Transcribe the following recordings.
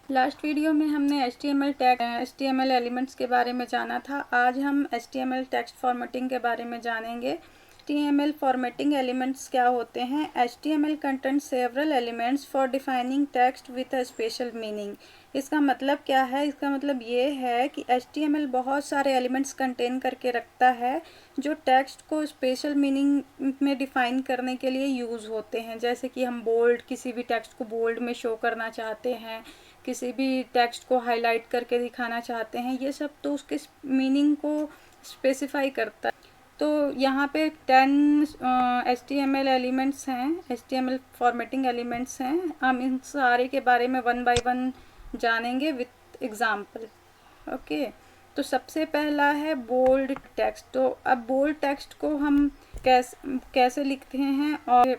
Last video में हमने HTML elements के बारे में जाना था। आज हम HTML टेक्स्ट फॉर्मेटिंग के बारे में जानेंगे। HTML फॉर्मेटिंग एलिमेंट्स क्या होते हैं? HTML content several elements for defining text with a special meaning. इसका मतलब क्या है? इसका मतलब ये है कि HTML बहुत सारे एलिमेंट्स कंटेन करके रखता है जो टेक्स्ट को स्पेशल मीनिंग में डिफ़ाइन करने के लिए यूज़ होते हैं। जैसे कि हम किसी भी टेक्स्ट को बोल्ड में शो करना चाहते हैं, किसी भी टेक्स्ट को हाईलाइट करके दिखाना चाहते हैं, ये सब तो उसके मीनिंग को स्पेसिफाई करता है। तो यहाँ पे 10 HTML एलिमेंट्स हैं, HTML फॉर्मेटिंग एलिमेंट्स हैं। हम इन सारे के बारे में वन बाय वन जानेंगे विथ एग्जाम्पल। ओके, तो सबसे पहला है बोल्ड टेक्स्ट। तो अब बोल्ड टेक्स्ट को हम कैसे लिखते हैं और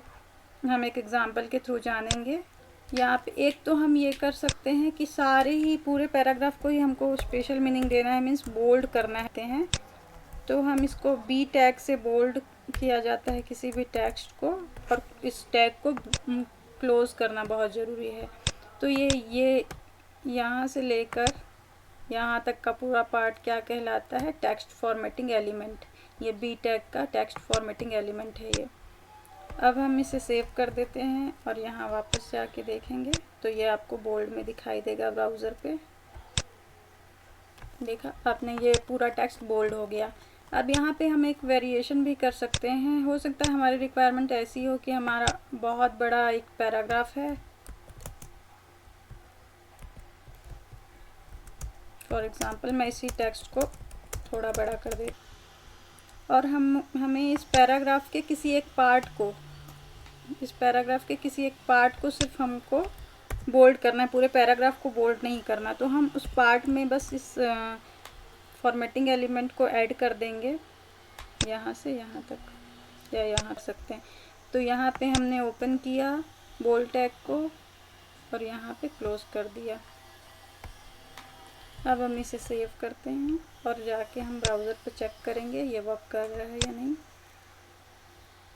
हम एक एग्जाम्पल के थ्रू जानेंगे। यहाँ पे एक तो हम ये कर सकते हैं कि सारे ही पूरे पैराग्राफ को ही हमको स्पेशल मीनिंग देना है, मीन्स बोल्ड करना है। तो हम इसको बी टैग से बोल्ड किया जाता है किसी भी टेक्स्ट को, और इस टैग को क्लोज करना बहुत ज़रूरी है। तो ये यहाँ से लेकर यहाँ तक का पूरा पार्ट क्या कहलाता है? Text formatting element. ये बी टैग का टेक्स्ट फॉर्मेटिंग एलिमेंट है ये। अब हम इसे सेव कर देते हैं और यहाँ वापस जाके देखेंगे तो ये आपको बोल्ड में दिखाई देगा ब्राउज़र पे। देखा आपने, ये पूरा टेक्स्ट बोल्ड हो गया। अब यहाँ पे हम एक वेरिएशन भी कर सकते हैं। हो सकता है हमारी रिक्वायरमेंट ऐसी हो कि हमारा बहुत बड़ा एक पैराग्राफ है, फॉर एग्ज़ाम्पल मैं इसी टेक्स्ट को थोड़ा बड़ा कर दे और हमें इस पैराग्राफ के किसी एक पार्ट को सिर्फ हमको बोल्ड करना है, पूरे पैराग्राफ को बोल्ड नहीं करना। तो हम उस पार्ट में बस इस फॉर्मेटिंग एलिमेंट को ऐड कर देंगे, यहाँ से यहाँ तक या यहाँ कर सकते हैं। तो यहाँ पे हमने ओपन किया बोल्ड टैग को और यहाँ पे क्लोज कर दिया। अब हम इसे सेव करते हैं और जाके हम ब्राउज़र पे चेक करेंगे ये वर्क कर रहा है या नहीं।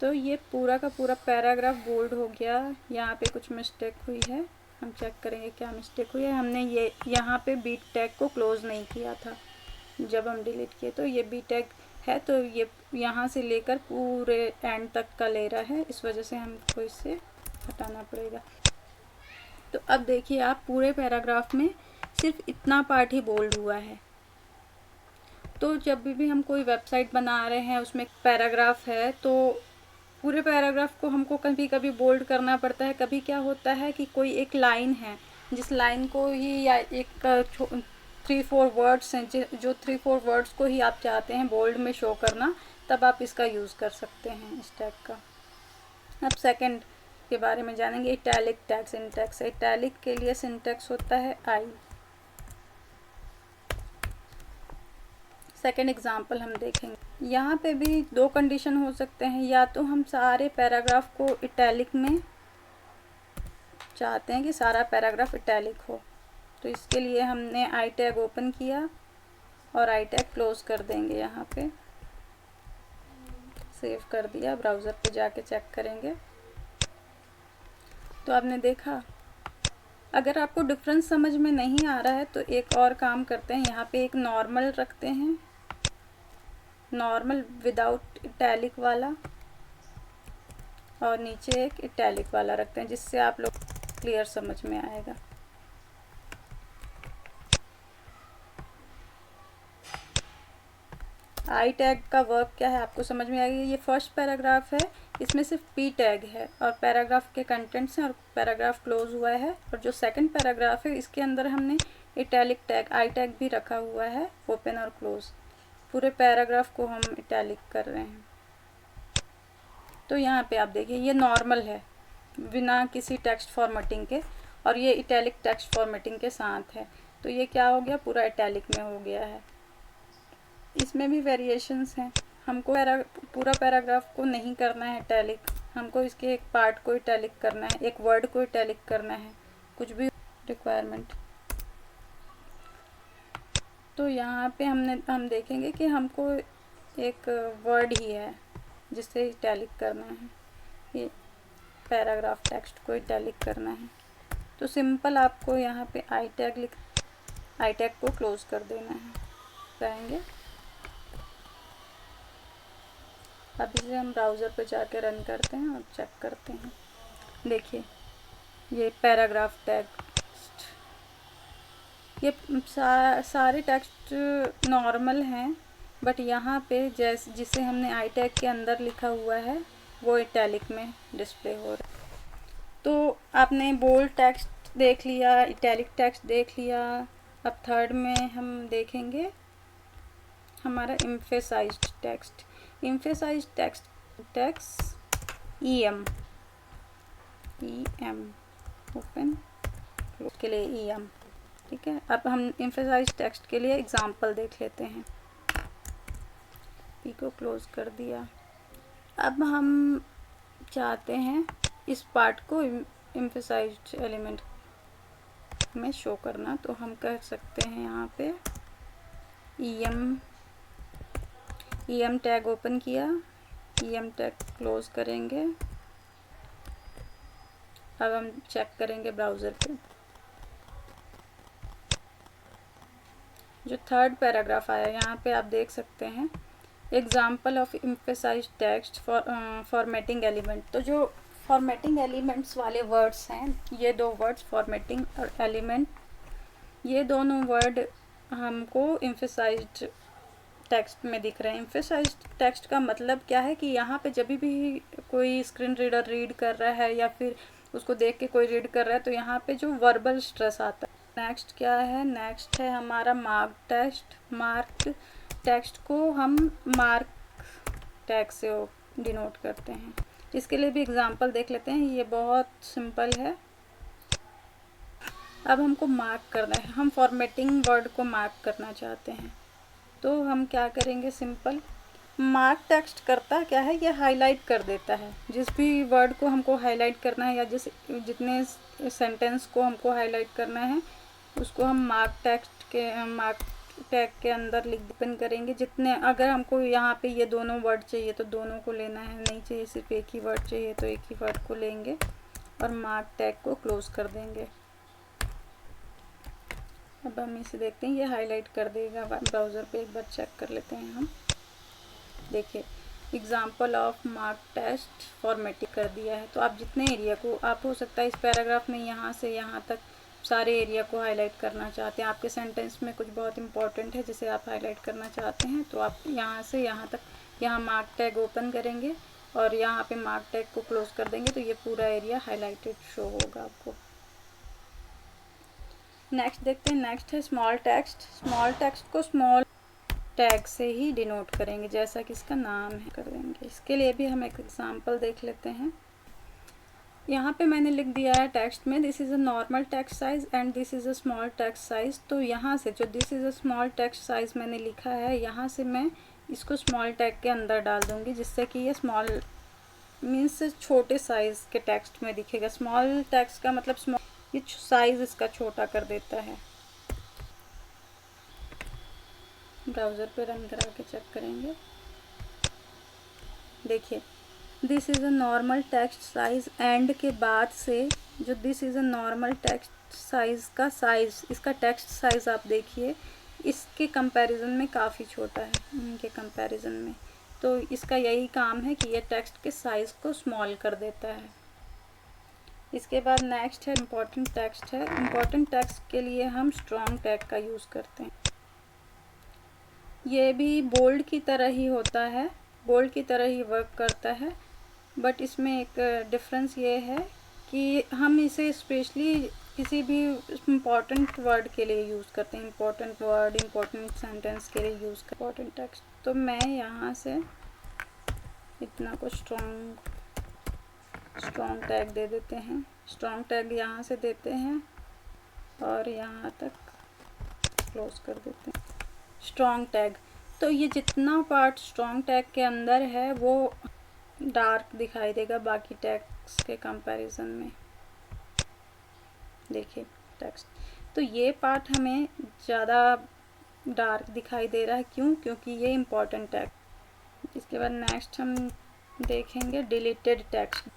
तो ये पूरा का पूरा पैराग्राफ बोल्ड हो गया। यहाँ पे कुछ मिस्टेक हुई है, हम चेक करेंगे क्या मिस्टेक हुई है। हमने ये यहाँ पे बी टैग को क्लोज़ नहीं किया था जब हम डिलीट किए। तो ये बी टैग है, तो ये यहाँ से लेकर पूरे एंड तक का ले रहा है, इस वजह से हमको इसे हटाना पड़ेगा। तो अब देखिए आप, पूरे पैराग्राफ में सिर्फ इतना पार्ट ही बोल्ड हुआ है। तो जब भी हम कोई वेबसाइट बना रहे हैं, उसमें पैराग्राफ है, तो पूरे पैराग्राफ को हमको कभी कभी बोल्ड करना पड़ता है। कभी क्या होता है कि कोई एक लाइन है, जिस लाइन को ही या एक 3-4 वर्ड्स हैं, जो 3-4 वर्ड्स को ही आप चाहते हैं बोल्ड में शो करना, तब आप इसका यूज़ कर सकते हैं इस टैग का। अब सेकंड के बारे में जानेंगे, इटैलिक टैग सिंटैक्स। इटैलिक के लिए सिंटैक्स होता है आई। सेकेंड एग्जाम्पल हम देखेंगे। यहाँ पे भी दो कंडीशन हो सकते हैं, या तो हम सारे पैराग्राफ को इटैलिक में चाहते हैं कि सारा पैराग्राफ इटैलिक हो, तो इसके लिए हमने आई टैग ओपन किया और आई टैग क्लोज कर देंगे। यहाँ पे सेव कर दिया, ब्राउज़र पे जाके चेक करेंगे तो आपने देखा। अगर आपको डिफरेंस समझ में नहीं आ रहा है तो एक और काम करते हैं, यहाँ पे एक नॉर्मल रखते हैं, नॉर्मल विदाउट इटैलिक वाला, और नीचे एक इटैलिक वाला रखते हैं, जिससे आप लोग क्लियर समझ में आएगा। आई टैग का वर्क क्या है आपको समझ में आएगा। ये फर्स्ट पैराग्राफ है, इसमें सिर्फ पी टैग है और पैराग्राफ के कंटेंट्स हैं और पैराग्राफ क्लोज हुआ है। और जो सेकंड पैराग्राफ है, इसके अंदर हमने इटैलिक टैग आई टैग भी रखा हुआ है, ओपन और क्लोज। पूरे पैराग्राफ को हम इटैलिक कर रहे हैं। तो यहाँ पे आप देखिए ये नॉर्मल है बिना किसी टेक्स्ट फॉर्मेटिंग के, और ये इटैलिक टेक्स्ट फॉर्मेटिंग के साथ है। तो ये क्या हो गया, पूरा इटैलिक में हो गया है। इसमें भी वेरिएशंस हैं। हमको पूरा पैराग्राफ को नहीं करना है इटैलिक, हमको इसके एक पार्ट को इटैलिक करना है, एक वर्ड को इटैलिक करना है, कुछ भी रिक्वायरमेंट। तो यहाँ पे हम देखेंगे कि हमको एक वर्ड ही है जिसे इटैलिक करना है, ये पैराग्राफ टेक्स्ट को इटैलिक करना है। तो सिंपल आपको यहाँ पे आई टैग को क्लोज कर देना है। जाएंगे, अब इसे हम ब्राउज़र पे जाके रन करते हैं और चेक करते हैं। देखिए ये पैराग्राफ टेक्स्ट, ये सारे टेक्स्ट नॉर्मल हैं, बट यहाँ पे जिसे हमने आई टैग के अंदर लिखा हुआ है वो इटैलिक में डिस्प्ले हो रहा है। तो आपने बोल्ड टेक्स्ट देख लिया, इटैलिक टेक्स्ट देख लिया। अब थर्ड में हम देखेंगे हमारा emphasised text. Emphasised text EM open के लिए EM, ठीक है। अब हम एम्फेसाइज्ड टेक्स्ट के लिए एग्जांपल देख लेते हैं। पी को क्लोज कर दिया। अब हम चाहते हैं इस पार्ट को एम्फेसाइज्ड एलिमेंट में शो करना, तो हम कर सकते हैं यहाँ पे EM टैग ओपन किया, EM टैग क्लोज करेंगे। अब हम चेक करेंगे ब्राउज़र पे। जो थर्ड पैराग्राफ आया यहाँ पे आप देख सकते हैं, example of emphasised text formatting element. तो जो फॉर्मेटिंग एलिमेंट्स वाले वर्ड्स हैं, ये दो वर्ड्स फॉर्मेटिंग और एलिमेंट, ये दोनों वर्ड हमको एम्फेसाइज्ड टेक्स्ट में दिख रहे हैं। एम्फेसाइज्ड टेक्स्ट का मतलब क्या है कि यहाँ पे जब भी कोई स्क्रीन रीडर रीड कर रहा है या फिर उसको देख के कोई रीड कर रहा है, तो यहाँ पे जो वर्बल स्ट्रेस आता है। नेक्स्ट क्या है? नेक्स्ट है हमारा मार्क टेक्स्ट। मार्क टेक्स्ट को हम मार्क टैग से डिनोट करते हैं। इसके लिए भी एग्जांपल देख लेते हैं, ये बहुत सिंपल है। अब हमको मार्क करना है, हम फॉर्मेटिंग वर्ड को मार्क करना चाहते हैं, तो हम क्या करेंगे? सिंपल मार्क टेक्स्ट करता क्या है, ये हाईलाइट कर देता है। जिस भी वर्ड को हमको हाईलाइट करना है या जितने सेंटेंस को हमको हाईलाइट करना है, उसको हम मार्क टैग के अंदर ओपन करेंगे। जितने, अगर हमको यहाँ पे ये दोनों वर्ड चाहिए तो दोनों को लेना है, नहीं चाहिए सिर्फ एक ही वर्ड चाहिए तो एक ही वर्ड को लेंगे और मार्क टैग को क्लोज कर देंगे। अब हम इसे देखते हैं, ये हाईलाइट कर देगा ब्राउज़र पे। एक बार चेक कर लेते हैं हम। देखिए example of mark text formatting कर दिया है। तो आप जितने एरिया को, आप हो सकता है इस पैराग्राफ में यहाँ से यहाँ तक सारे एरिया को हाईलाइट करना चाहते हैं। आपके सेंटेंस में कुछ बहुत इंपॉर्टेंट है जिसे आप हाईलाइट करना चाहते हैं, तो आप यहाँ से यहाँ तक यहाँ मार्क टैग ओपन करेंगे और यहाँ पे मार्क टैग को क्लोज कर देंगे, तो ये पूरा एरिया हाईलाइटेड शो होगा आपको। नेक्स्ट देखते हैं। नेक्स्ट है स्मॉल टेक्स्ट। स्मॉल टेक्स्ट को स्मॉल टैग से ही डिनोट करेंगे, जैसा कि इसका नाम है, कर देंगे। इसके लिए भी हम एक एग्जांपल देख लेते हैं। यहाँ पे मैंने लिख दिया है टेक्स्ट में, this is a normal text size and this is a small text size. तो यहाँ से जो this is a small text size मैंने लिखा है, यहाँ से मैं इसको स्मॉल टैग के अंदर डाल दूँगी, जिससे कि ये स्मॉल मीन्स छोटे साइज़ के टेक्स्ट में दिखेगा। स्मॉल टेक्स्ट का मतलब स्मॉल, ये साइज़ इसका छोटा कर देता है। ब्राउज़र पे रन करा के चेक करेंगे। देखिए this is a normal text size, and के बाद से जो this is a normal text size का साइज़, इसका टेक्स्ट साइज़ आप देखिए इसके कंपैरिजन में काफ़ी छोटा है, इनके कंपैरिजन में। तो इसका यही काम है कि ये टेक्स्ट के साइज़ को स्मॉल कर देता है। इसके बाद नेक्स्ट है इम्पॉर्टेंट टेक्स्ट है। इम्पॉर्टेंट टेक्स्ट के लिए हम स्ट्रॉन्ग टैग का यूज़ करते हैं। ये भी बोल्ड की तरह ही होता है, बोल्ड की तरह ही वर्क करता है, बट इसमें एक डिफरेंस ये है कि हम इसे स्पेशली किसी भी इम्पॉर्टेंट वर्ड के लिए यूज़ करते हैं। इम्पॉर्टेंट वर्ड, इम्पॉर्टेंट सेंटेंस के लिए यूज़ करते हैं इम्पॉर्टेंट टेक्स्ट। तो मैं यहाँ से इतना को स्ट्रॉन्ग टैग दे देते हैं। स्ट्रॉन्ग टैग यहाँ से देते हैं और यहाँ तक क्लोज कर देते हैं। स्ट्रॉन्ग टैग, तो ये जितना पार्ट स्ट्रॉन्ग टैग के अंदर है वो डार्क दिखाई देगा बाकी टैग्स के कंपैरिजन में। देखिए टेक्स्ट, तो ये पार्ट हमें ज़्यादा डार्क दिखाई दे रहा है, क्यों? क्योंकि ये इम्पॉर्टेंट टैग। इसके बाद नेक्स्ट हम देखेंगे डिलीटेड टेक्स्ट।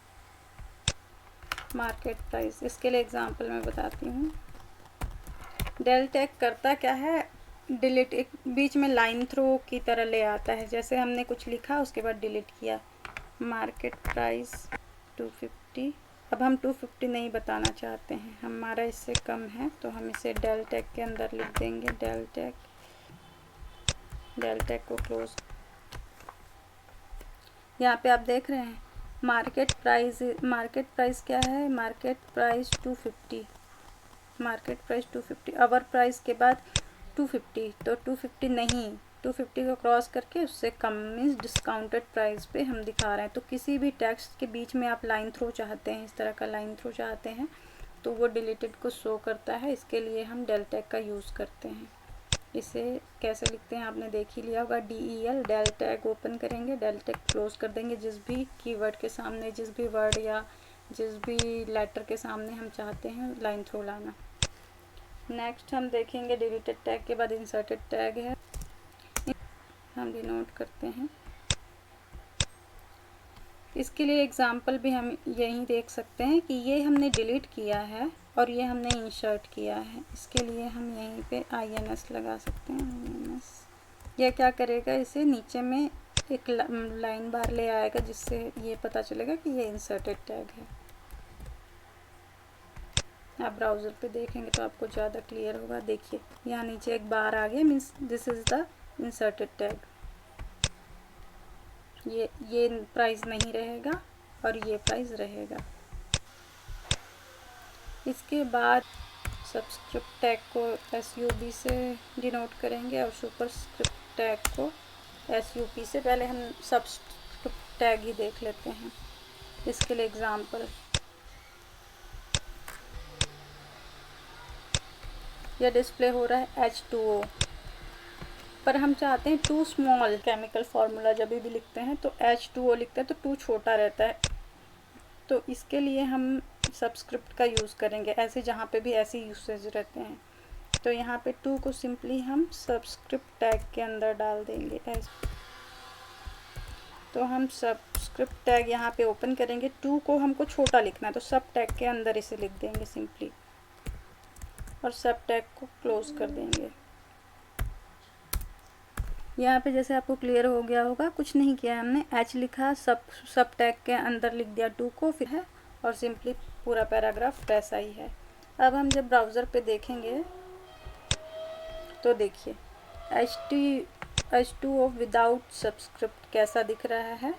Market price. इसके लिए एग्जांपल मैं बताती हूँ। डेल टैग करता क्या है, डिलीट, एक बीच में लाइन थ्रो की तरह ले आता है। जैसे हमने कुछ लिखा उसके बाद डिलीट किया। Market price 250। अब हम 250 नहीं बताना चाहते हैं, हमारा इससे कम है, तो हम इसे डेल टैग के अंदर लिख देंगे। डेल टैग को क्लोज। यहाँ पे आप देख रहे हैं मार्केट प्राइस क्या है, मार्केट प्राइस 250। मार्केट प्राइस 250, अवर प्राइस के बाद 250, तो 250 नहीं, 250 को क्रॉस करके उससे कम मीन्स डिस्काउंटेड प्राइस पे हम दिखा रहे हैं। तो किसी भी टेक्स्ट के बीच में आप लाइन थ्रो चाहते हैं, इस तरह का लाइन थ्रो चाहते हैं, तो वो डिलीटेड को शो करता है। इसके लिए हम डेल टैग का यूज़ करते हैं। इसे कैसे लिखते हैं आपने देख ही लिया होगा। DEL, डेल टैग ओपन करेंगे, डेल टैग क्लोज कर देंगे। जिस भी कीवर्ड के सामने, जिस भी वर्ड या जिस भी लेटर के सामने हम चाहते हैं लाइन थ्रो लाना। नेक्स्ट हम देखेंगे डिलीटेड टैग के बाद इंसर्टेड टैग है, हम डिनोट करते हैं। इसके लिए एग्जाम्पल भी हम यहीं देख सकते हैं कि ये हमने डिलीट किया है और ये हमने इंसर्ट किया है। इसके लिए हम यहीं पे INS लगा सकते हैं। INS यह क्या करेगा, इसे नीचे में एक लाइन बार ले आएगा, जिससे ये पता चलेगा कि ये इंसर्टेड टैग है। आप ब्राउज़र पे देखेंगे तो आपको ज़्यादा क्लियर होगा। देखिए यहाँ नीचे एक बार आ गया, means this is the inserted tag. ये प्राइस नहीं रहेगा और ये प्राइस रहेगा। इसके बाद सबस्क्रिप्ट टैग को SUB से डिनोट करेंगे और सुपरस्क्रिप्ट टैग को SUP से। पहले हम सबस्क्रिप्ट टैग ही देख लेते हैं। इसके लिए एग्जांपल, यह डिस्प्ले हो रहा है H2O, पर हम चाहते हैं टू स्मॉल। केमिकल फार्मूला जब भी लिखते हैं तो H2O लिखते हैं तो 2 छोटा रहता है, तो इसके लिए हम सबस्क्रिप्ट का यूज़ करेंगे। ऐसे जहाँ पे भी ऐसे यूसेज रहते हैं, तो यहाँ पे 2 को सिंपली हम सबस्क्रिप्ट टैग के अंदर डाल देंगे। तो हम सबस्क्रिप्ट टैग यहाँ पे ओपन करेंगे। 2 को हमको छोटा लिखना है तो सब टैग के अंदर इसे लिख देंगे सिंपली, और सब टैग को क्लोज कर देंगे। यहाँ पे जैसे आपको क्लियर हो गया होगा, कुछ नहीं किया हमने, H लिखा, सब टैग के अंदर लिख दिया 2 को, फिर है, और सिंपली पूरा पैराग्राफ वैसा ही है। अब हम जब ब्राउज़र पे देखेंगे तो देखिए H2O विदाउट सब्सक्रिप्ट कैसा दिख रहा है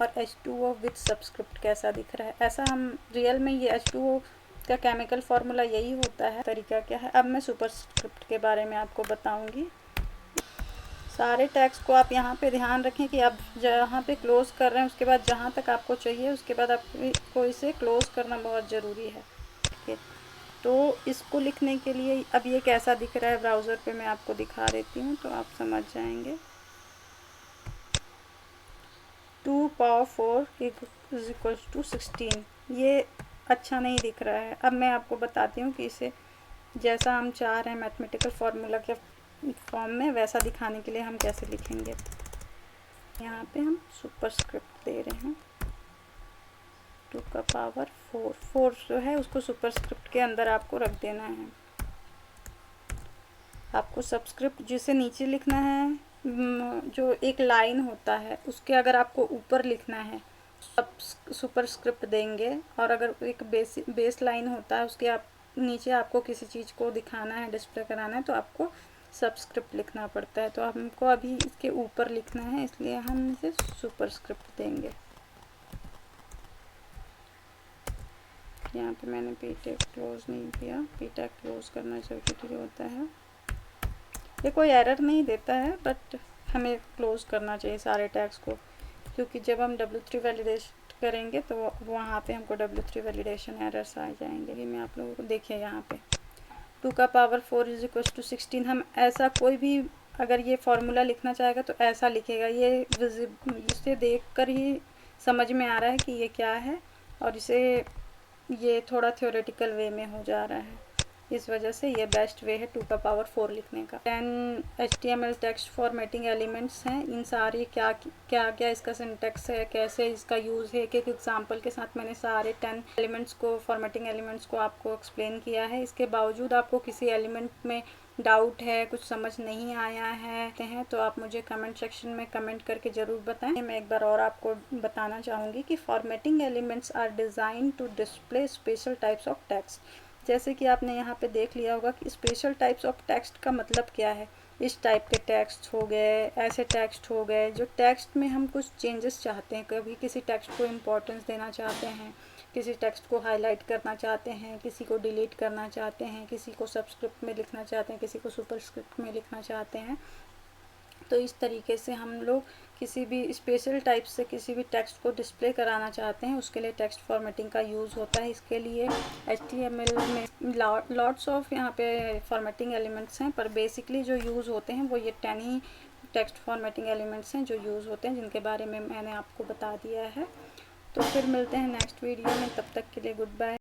और H2O विद सब्सक्रिप्ट कैसा दिख रहा है। ऐसा हम रियल में ये H2O का केमिकल फार्मूला यही होता है। तरीका क्या है, अब मैं सुपरस्क्रिप्ट के बारे में आपको बताऊंगी। सारे टैग्स को आप यहाँ पे ध्यान रखें कि आप जहाँ पे क्लोज़ कर रहे हैं उसके बाद जहाँ तक आपको चाहिए उसके बाद आपको इसे क्लोज़ करना बहुत ज़रूरी है। ठीक है, तो इसको लिखने के लिए अब ये कैसा दिख रहा है ब्राउज़र पे मैं आपको दिखा देती हूँ तो आप समझ जाएंगे। 2 पावर 4 इज इक्वल्स टू 16, ये अच्छा नहीं दिख रहा है। अब मैं आपको बताती हूँ कि इसे जैसा हम चाह रहे हैं मैथमेटिकल फार्मूला के फॉर्म में वैसा दिखाने के लिए हम कैसे लिखेंगे। यहाँ पे हम सुपरस्क्रिप्ट दे रहे हैं 2 का पावर 4 जो है उसको सुपरस्क्रिप्ट के अंदर आपको रख देना है। आपको सबस्क्रिप्ट जिसे नीचे लिखना है, जो एक लाइन होता है उसके अगर आपको ऊपर लिखना है सुपरस्क्रिप्ट देंगे, और अगर एक बेस लाइन होता है उसके आप नीचे आपको किसी चीज़ को दिखाना है, डिस्प्ले कराना है, तो आपको सबस्क्रिप्ट लिखना पड़ता है। तो हमको अभी इसके ऊपर लिखना है, इसलिए हम इसे सुपरस्क्रिप्ट देंगे। यहाँ पे मैंने पी टैग क्लोज नहीं किया, पी टैग क्लोज करना जरूरी होता है। ये कोई एरर नहीं देता है, बट हमें क्लोज करना चाहिए सारे टैग्स को, क्योंकि जब हम W3 वैलिडेट करेंगे तो वहाँ पे हमको W3 वैलिडेशन एरर्स आ जाएंगे। ये मैं आप लोगों को देखिए यहाँ पे 2 का पावर 4 इज इक्वल टू 16। हम ऐसा कोई भी अगर ये फार्मूला लिखना चाहेगा तो ऐसा लिखेगा। ये इसे देख कर ही समझ में आ रहा है कि ये क्या है, और इसे ये थोड़ा थ्योरेटिकल वे में हो जा रहा है। इस वजह से ये बेस्ट वे है 2 का पावर 4 लिखने का। 10 HTML टेक्स्ट फॉर्मेटिंग एलिमेंट्स हैं। इन सारी क्या क्या क्या इसका सिंटेक्स है, कैसे इसका यूज़ है, एक एक एग्जांपल के साथ मैंने सारे 10 एलिमेंट्स को, फॉर्मेटिंग एलिमेंट्स को आपको एक्सप्लेन किया है। इसके बावजूद आपको किसी एलिमेंट में डाउट है, कुछ समझ नहीं आया है तो आप मुझे कमेंट सेक्शन में कमेंट करके ज़रूर बताएं। मैं एक बार और आपको बताना चाहूँगी कि formatting elements are design to display special types of text. जैसे कि आपने यहाँ पे देख लिया होगा कि स्पेशल टाइप्स ऑफ टेक्स्ट का मतलब क्या है। इस टाइप के टेक्स्ट हो गए, ऐसे टेक्स्ट हो गए जो टेक्स्ट में हम कुछ चेंजेस चाहते हैं, कभी किसी टेक्स्ट को इम्पोर्टेंस देना चाहते हैं, किसी टेक्स्ट को हाईलाइट करना चाहते हैं, किसी को डिलीट करना चाहते हैं, किसी को सबस्क्रिप्ट में लिखना चाहते हैं, किसी को सुपरस्क्रिप्ट में लिखना चाहते हैं। तो इस तरीके से हम लोग किसी भी स्पेशल टाइप से किसी भी टेक्स्ट को डिस्प्ले कराना चाहते हैं, उसके लिए टेक्स्ट फॉर्मेटिंग का यूज़ होता है। इसके लिए HTML में लॉट्स ऑफ यहाँ पे फॉर्मेटिंग एलिमेंट्स हैं, पर बेसिकली जो यूज़ होते हैं वो ये 10 ही टेक्स्ट फॉर्मेटिंग एलिमेंट्स हैं जो यूज़ होते हैं, जिनके बारे में मैंने आपको बता दिया है। तो फिर मिलते हैं नेक्स्ट वीडियो में, तब तक के लिए गुड बाय।